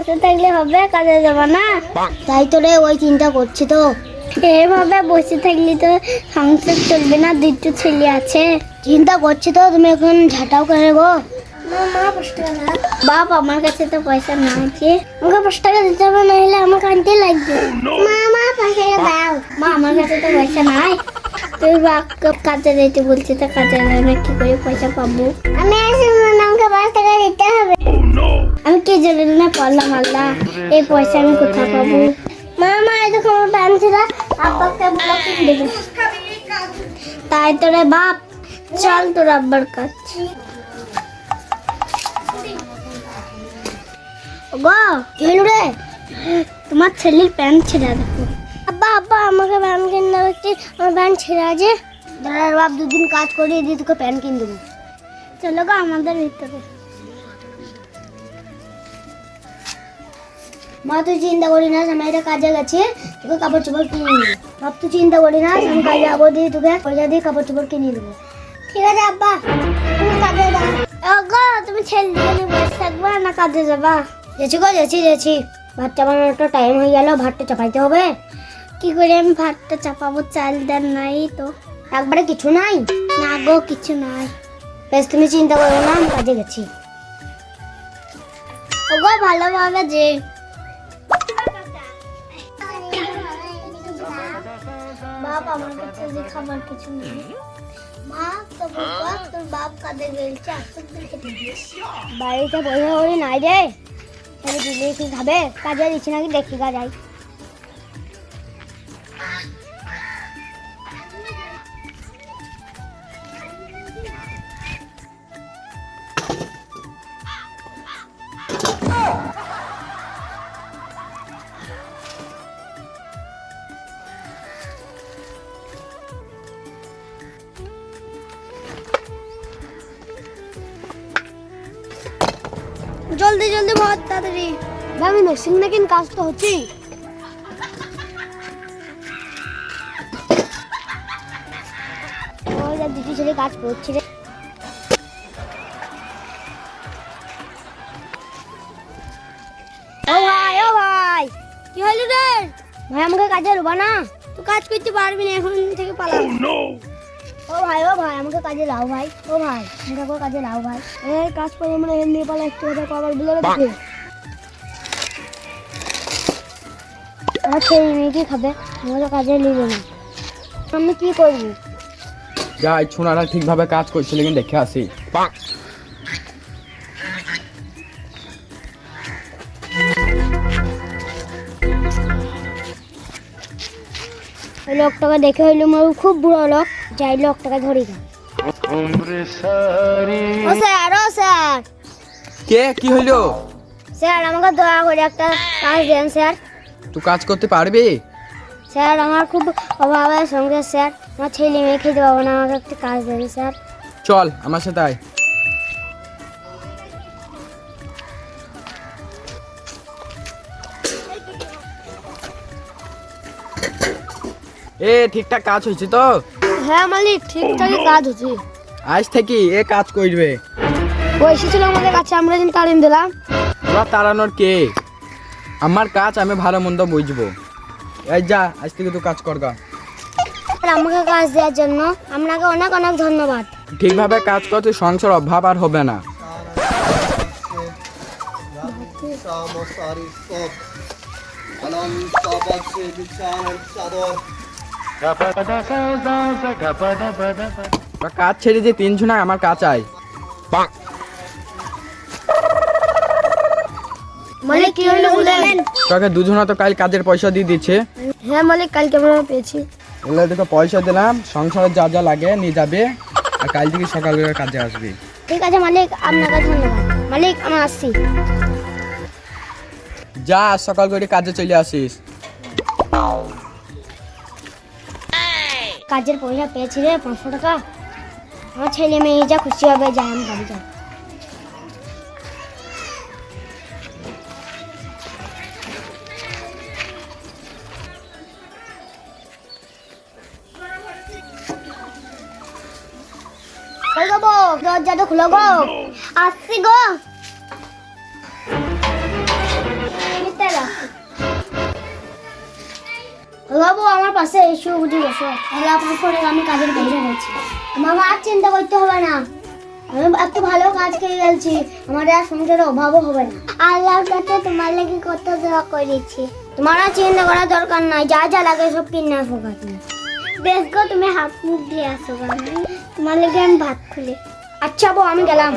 বসে থাকলে হবে, কাজে যাবা না? তাই তো রে, ওই চিন্তা করছি তো। এভাবে বসে থাকলে তো সংসার চলবে না, দুটো ছেলে আছে। চিন্তা করছি তো, তুমি এখন ঝাঁটাও করে গো। মা 5 টাকা দাও। বাপ, আমার কাছে তো পয়সা নাই যে, আমাকে 5 টাকা দিতে হবে, নাহলে আমাকে আনতে লাগবে। মা 5 টাকা দাও। মা, আমার কাছে তো পয়সা নাই। তুই বাপ কাজে যেতে বলছি, তো কাজে যাবে কি করে পয়সা পাবো? আমি আমাকে 5 টাকা দিতে হবে। আমি কি জানি না, পারলাম আল্লাহ, এই পয়সা আমি কোথায় পাবো? মা এই দেখো আমার প্যান্ট ছিল, আব্বাকে বলো কিনে দেবে। তাই তো রে বাপ, চল তোর আব্বার কাছে। গো কি হলো রে? তোমার ছেলের প্যান্ট ছেঁড়া দেখো। আব্বা আমাকে প্যান্ট কিনে দেবে একটি, আমার প্যান্ট ছেঁড়া আছে। দাঁড়ার বাপ, 2 দিন কাজ করিয়ে দিয়ে তোকে প্যান্ট কিনে দেবো। চলো গো আমাদের ভিতরে। মা তুই চিন্তা করি না, আমি এটা কাজে গেছি, তোকে কাপড় চোপড় কিনে দেবো। বাপ তুই চিন্তা করি না, আমি কাজে যাবো, দিয়ে তোকে পয়সা দিয়ে কাপড় চোপড় কিনে দেবো। ঠিক আছে আব্বা, তুমি কাজে যাও। গো তুমি ছেলে দিয়ে বসে থাকবা না কাজে যাবা? গেছি গো, গেছি। ভাত চাপানোর একটা টাইম হয়ে গেল, ভাতটা চাপাইতে হবে। কি করে আমি ভাতটা চাপাবো? চাল ডাল নাই তো। একবারে কিছু নাই? না গো, কিছু নাই। বেশ, তুমি চিন্তা করো না, আমি কাজে গেছি। ওগো ভালোভাবে যে। বাপ, আমার কাছে যে খাবার কিছু নেই। মা তো বাবা, তোর বাপ কাজে গেলছে, আসুক দেখে দিবি। বাড়িতে পয়সা করি নাই রে, তাহলে দিলে কি খাবে? কাজে দিচ্ছি নাকি দেখি গা যাই। জলদি জলদি বহুত তাড়াতাড়ি। আমি নরসিং নাকি কাজ তো হচ্ছি। ওই যা দুটি ছেলে কাজ করছি রে। ও ভাই কি হলো রে? ভাই, আমাকে কাজে রুবা না? তুই কাজ করতে পারবি না, এখন থেকে পালাও। ও ভাই আমাকে কাজে লাও ভাই। ও ভাই, আমাকে কাজে লাও ভাই। এই কাজ করে মানে এমনি পালা একটু কথা কবার বলে দেখো। আমার ছেলে মেয়ে কি খাবে? আমাকে কাজে নিবে না, আমি কি করবো? যাই, ছোনারা ঠিকভাবে কাজ করছিল কিন্তু দেখে আসি। ওই লোকটাকে দেখে হইলো আমার খুব বুড়ো লোক, যাই লোকটাকে ধরি না। ও স্যার কে? কি হইলো? স্যার আমাকে দয়া করে একটা কাজ দেন স্যার। তুই কাজ করতে পারবি? স্যার আমার খুব অভাবের সঙ্গে স্যার, আমার ছেলে মেয়ে খেতে পাবো না, আমাকে একটা কাজ দেন স্যার। চল আমার সাথে আয়। ঠিকঠাক কাজ হয়েছে তো? হ্যাঁ মালিক, ঠিকঠাকই কাজ হচ্ছে। আজ থেকে এ কাজ করবে। ও এসেছিল আমাদের কাছে, আমরা যেন তাড়িয়ে দিলাম। তোরা তাড়ানোর কে? আমার কাজ আমি ভালো মন্দ বুঝবো। এই যা, আজ থেকে তুই কাজ করগা। আমাকে কাজ দেওয়ার জন্য আপনাকে অনেক অনেক ধন্যবাদ। ঠিকভাবে কাজ করতে সংসার অভাব আর হবে না। কাজ ছেড়ে যে 3 জনায় আমার কাজ আয়। মালিক কি হলো বলেন? তোকে 2 জনা তো কাল কাজের পয়সা দিয়ে দিচ্ছে। হ্যাঁ মালিক, কালকে আমরা পেয়েছি। এগুলো তোকে পয়সা দিলাম, সংসারে যা যা লাগে নিয়ে যাবে, আর কাল থেকে সকালবেলা কাজে আসবি। ঠিক আছে মালিক, আপনাকে ধন্যবাদ। মালিক আমি আসছি। যা, সকাল করে কাজে চলে আসিস। কাজের পয়সা পেয়েছি রে, 500 টাকা। আমার ছেলে মেয়ে যা খুশি হবে, যাই আমি বাড়ি যাই। দরজাটা খুলো গো। আসছি গো। পাশে এসো, বুঝে বসো। তাহলে আপনার পরে আমি কাজের বাইরে গেছি। মামা আর চিন্তা করতে হবে না, আমি একটু ভালো কাজ করে গেছি, আমার আর সংসারের অভাবও হবে না। আল্লাহর কাছে তোমার লাগি কত দোয়া করেছি। তোমার আর চিন্তা করার দরকার নাই, যা যা লাগে সব কিনে আসবো কাছে। বেশ গো, তুমি হাত মুখ দিয়ে আসো গো, তোমার লাগে আমি ভাত খুলি। আচ্ছা বউ, আমি গেলাম।